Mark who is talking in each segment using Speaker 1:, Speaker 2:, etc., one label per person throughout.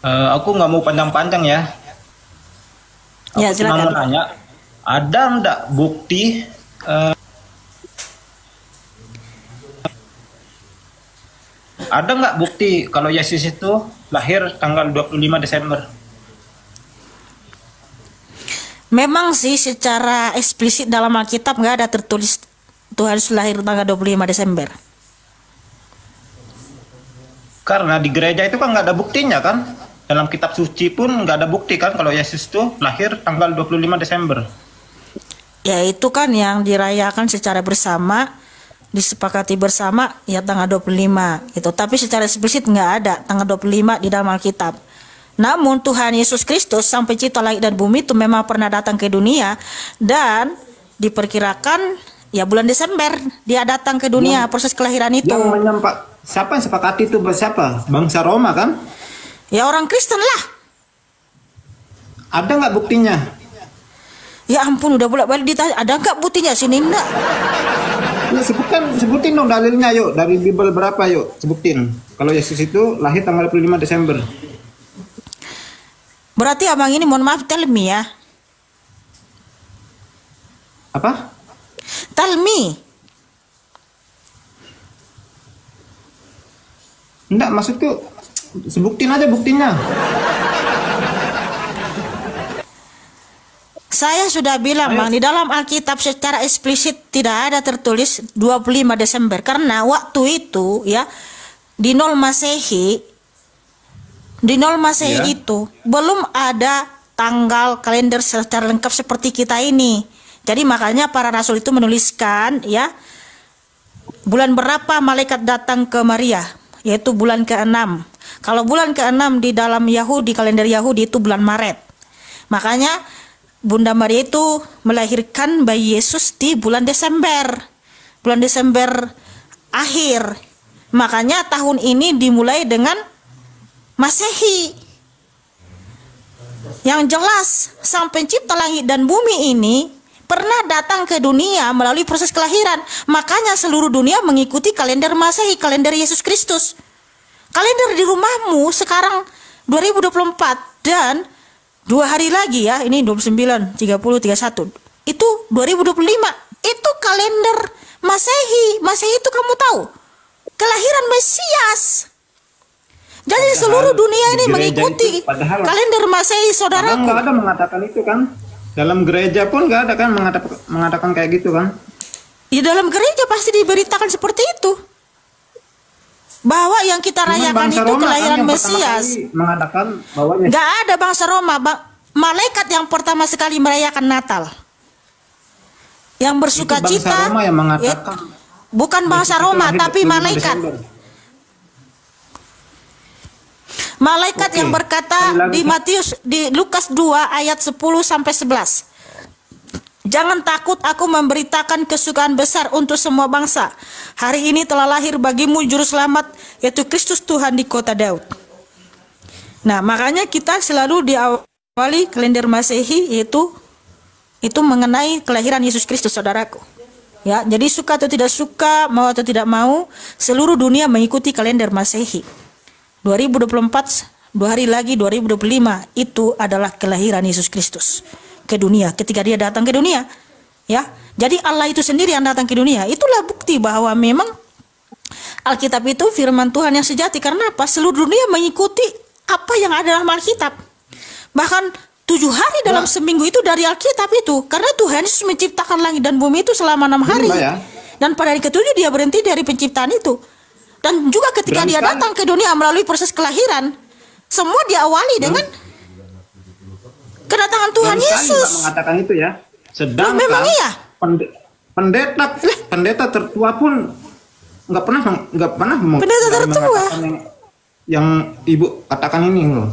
Speaker 1: Aku nggak mau panjang-panjang ya.
Speaker 2: Ya,
Speaker 1: Aku cuma
Speaker 2: silakan.
Speaker 1: mau nanya, ada nggak bukti kalau Yesus itu lahir tanggal 25 Desember?
Speaker 2: Memang sih secara eksplisit dalam Alkitab nggak ada tertulis Tuhan Yesus lahir tanggal 25 Desember.
Speaker 1: Karena di gereja itu kan nggak ada buktinya kan? Dalam kitab suci pun nggak ada bukti kan kalau Yesus itu lahir tanggal 25 Desember.
Speaker 2: Ya itu kan yang dirayakan secara bersama, disepakati bersama ya tanggal 25 itu. Tapi secara eksplisit nggak ada tanggal 25 di dalam Alkitab. Namun Tuhan Yesus Kristus sang pencipta langit dan bumi itu memang pernah datang ke dunia, dan diperkirakan ya bulan Desember dia datang ke dunia, proses kelahiran itu.
Speaker 1: Siapa yang sepakati itu? Siapa? Bangsa Roma kan?
Speaker 2: Ya orang Kristen lah.
Speaker 1: Ada nggak buktinya?
Speaker 2: Ya ampun, udah bolak-balik ditanya, ada nggak buktinya? Sini enggak.
Speaker 1: Ya, sebutin dong dalilnya yuk. Dari Bible berapa yuk? Sebutin. Kalau Yesus itu lahir tanggal 25 Desember.
Speaker 2: Berarti abang ini mohon maaf, tell me ya.
Speaker 1: Apa?
Speaker 2: Tell me.
Speaker 1: Enggak, maksudku sebutin aja buktinya.
Speaker 2: Saya sudah bilang bang, di dalam Alkitab secara eksplisit tidak ada tertulis 25 Desember. Karena waktu itu ya, di nol Masehi
Speaker 1: Ya.
Speaker 2: itu belum ada tanggal kalender secara lengkap seperti kita ini. Jadi makanya para rasul itu menuliskan ya, bulan berapa malaikat datang ke Maria, yaitu bulan ke-6. Kalau bulan ke-6 di dalam Yahudi, kalender Yahudi itu bulan Maret. Makanya Bunda Maria itu melahirkan bayi Yesus di bulan Desember. Bulan Desember akhir. Makanya tahun ini dimulai dengan Masehi. Yang jelas sang pencipta langit dan bumi ini pernah datang ke dunia melalui proses kelahiran. Makanya seluruh dunia mengikuti kalender Masehi, kalender Yesus Kristus. Kalender di rumahmu sekarang 2024 dan 2 hari lagi ya, ini 29, 30, 31. Itu 2025. Itu kalender Masehi. Masehi itu kamu tahu, kelahiran Mesias. Jadi seluruh dunia ini mengikuti kalender Masehi, saudaraku.
Speaker 1: Nggak ada mengatakan itu kan? Dalam gereja pun nggak ada kan mengatakan kayak gitu kan?
Speaker 2: Di dalam gereja pasti diberitakan seperti itu, bahwa yang kita rayakan itu
Speaker 1: Roma
Speaker 2: kelahiran
Speaker 1: kan
Speaker 2: Mesias.
Speaker 1: Mengatakan bahwa
Speaker 2: Nggak ada bangsa Roma, malaikat yang pertama sekali merayakan Natal, yang bersuka
Speaker 1: bangsa
Speaker 2: cita.
Speaker 1: Roma yang mengatakan,
Speaker 2: bukan bangsa Roma, tapi malaikat. Malaikat yang berkata di Matius, di Lukas 2 ayat 10 sampai 11. Jangan takut, aku memberitakan kesukaan besar untuk semua bangsa. Hari ini telah lahir bagimu juru selamat, yaitu Kristus Tuhan di kota Daud. Nah, makanya kita selalu diawali kalender Masehi itu mengenai kelahiran Yesus Kristus, saudaraku. Ya, jadi suka atau tidak suka, mau atau tidak mau, seluruh dunia mengikuti kalender Masehi. 2024, 2 hari lagi 2025, itu adalah kelahiran Yesus Kristus ke dunia, ketika dia datang ke dunia. Ya, jadi Allah itu sendiri yang datang ke dunia. Itulah bukti bahwa memang Alkitab itu firman Tuhan yang sejati. Karena apa? Seluruh dunia mengikuti apa yang ada dalam Alkitab. Bahkan 7 hari dalam seminggu itu dari Alkitab itu. Karena Tuhan Yesus menciptakan langit dan bumi itu selama 6 hari. Dan pada hari ke-7 dia berhenti dari penciptaan itu. Dan juga ketika dia datang ke dunia melalui proses kelahiran, semua diawali dengan kedatangan Tuhan Yesus.
Speaker 1: Mengatakan itu ya. Sedangkan
Speaker 2: memang iya.
Speaker 1: Pendeta tertua pun nggak pernah
Speaker 2: pendeta tertua
Speaker 1: yang ibu katakan ini loh.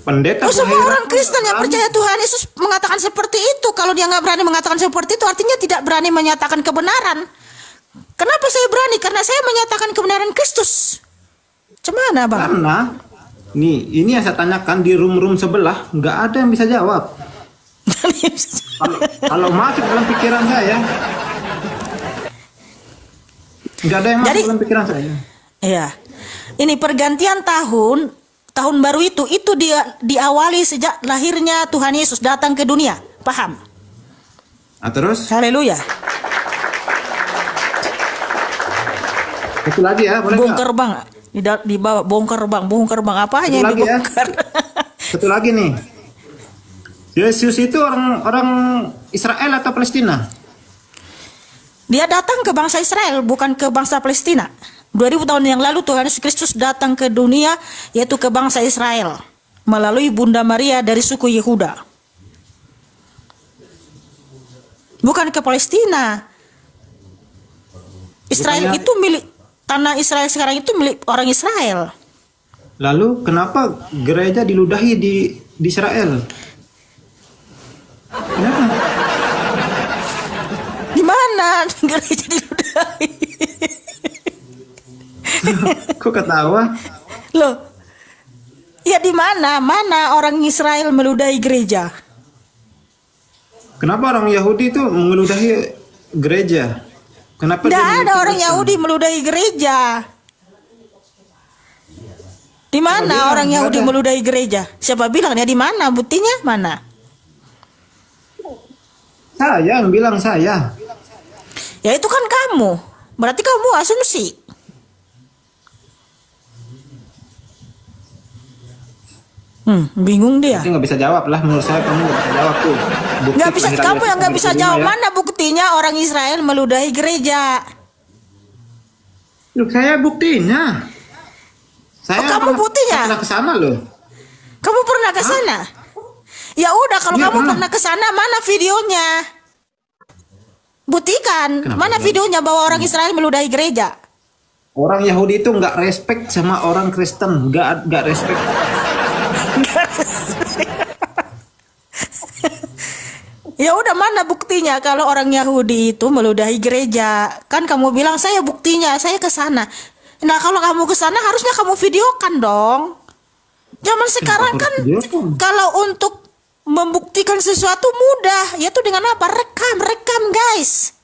Speaker 1: Pendeta
Speaker 2: semua orang Kristen yang percaya Tuhan Yesus mengatakan seperti itu. Kalau dia nggak berani mengatakan seperti itu, artinya tidak berani menyatakan kebenaran. Kenapa saya berani? Karena saya menyatakan kebenaran Kristus. Cemana bang?
Speaker 1: Karena ini yang saya tanyakan di room sebelah nggak ada yang bisa jawab. Kalau masuk dalam pikiran saya, nggak ada yang masuk dalam pikiran saya.
Speaker 2: Iya. Ini pergantian tahun baru itu dia diawali sejak lahirnya Tuhan Yesus datang ke dunia. Paham?
Speaker 1: Nah, terus
Speaker 2: Haleluya.
Speaker 1: itu lagi ya, boleh nggak?
Speaker 2: Bongkar bang, di bawah bongkar bang apa
Speaker 1: Satu
Speaker 2: yang
Speaker 1: lagi ya.
Speaker 2: dibongkar?
Speaker 1: Satu lagi nih. Yesus itu orang Israel atau Palestina?
Speaker 2: Dia datang ke bangsa Israel, bukan ke bangsa Palestina. 2000 tahun yang lalu Tuhan Yesus Kristus datang ke dunia, yaitu ke bangsa Israel, melalui Bunda Maria dari suku Yehuda. Bukan ke Palestina. Israel
Speaker 1: Bukannya-
Speaker 2: itu milik, tanah Israel sekarang itu milik orang Israel.
Speaker 1: Lalu kenapa gereja diludahi di Israel? Kenapa?
Speaker 2: Di mana gereja diludahi?
Speaker 1: Kok ketawa?
Speaker 2: Loh, ya di mana? Mana orang Israel meludahi gereja?
Speaker 1: Kenapa orang Yahudi itu meludahi gereja? Kenapa
Speaker 2: Tidak
Speaker 1: dia
Speaker 2: ada
Speaker 1: memiliki
Speaker 2: orang
Speaker 1: Kristen?
Speaker 2: Yahudi meludahi gereja. Di mana
Speaker 1: bilang,
Speaker 2: orang
Speaker 1: nggak
Speaker 2: Yahudi
Speaker 1: ada.
Speaker 2: meludahi gereja? Siapa bilang dia di mana? Buktinya mana?
Speaker 1: Saya yang bilang saya.
Speaker 2: Ya itu kan kamu. Berarti kamu asumsi. Bingung dia.
Speaker 1: Itu nggak bisa jawab lah, menurut saya kamu nggak bisa jawab tuh. Bukti
Speaker 2: Nggak bisa,
Speaker 1: kelahiran
Speaker 2: kamu
Speaker 1: Yesus
Speaker 2: yang nggak
Speaker 1: sampai
Speaker 2: bisa
Speaker 1: ke
Speaker 2: jawab.
Speaker 1: dunia ya.
Speaker 2: Mana buktinya orang Israel meludahi gereja?
Speaker 1: Loh, saya buktinya. Saya
Speaker 2: Oh, kamu buktinya?
Speaker 1: pernah ke sana loh.
Speaker 2: Kamu pernah ke sana? Ya udah, kalau
Speaker 1: Iya,
Speaker 2: kamu
Speaker 1: pernah.
Speaker 2: pernah ke sana, mana videonya? Buktikan.
Speaker 1: Kenapa
Speaker 2: Mana
Speaker 1: enggak?
Speaker 2: videonya bahwa orang Israel meludahi gereja?
Speaker 1: Orang Yahudi itu nggak respect sama orang Kristen, nggak respect.
Speaker 2: Ya udah, mana buktinya kalau orang Yahudi itu meludahi gereja? Kan kamu bilang saya buktinya, saya ke sana. Nah, kalau kamu ke sana harusnya kamu videokan dong. Zaman sekarang
Speaker 1: harus
Speaker 2: kan
Speaker 1: videokan?
Speaker 2: kalau untuk membuktikan sesuatu mudah, yaitu dengan apa? Rekam, guys.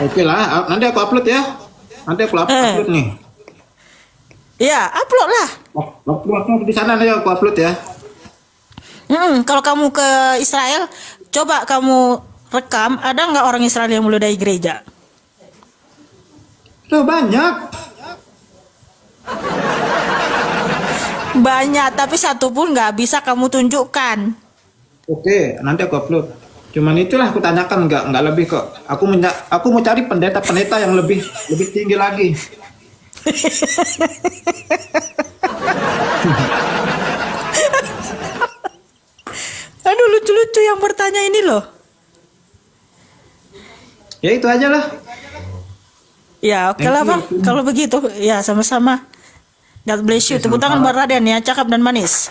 Speaker 1: Oke lah, nanti aku upload ya. Nanti aku upload nih.
Speaker 2: Ya, upload lah.
Speaker 1: Waktu di sana nanti aku upload ya.
Speaker 2: Kalau kamu ke Israel, coba kamu rekam, ada nggak orang Israel yang meludahi gereja?
Speaker 1: Tuh banyak.
Speaker 2: Banyak, tapi satu pun nggak bisa kamu tunjukkan.
Speaker 1: Oke, nanti aku upload. Cuman itulah aku tanyakan, nggak lebih kok. Aku mau cari pendeta yang lebih tinggi lagi.
Speaker 2: Aduh, lucu-lucu yang bertanya ini loh.
Speaker 1: Ya itu aja lah.
Speaker 2: Ya, oke lah Bang. Kalau begitu, ya sama-sama. God bless you. Tepuk tangan buat Raden ya, cakep dan manis.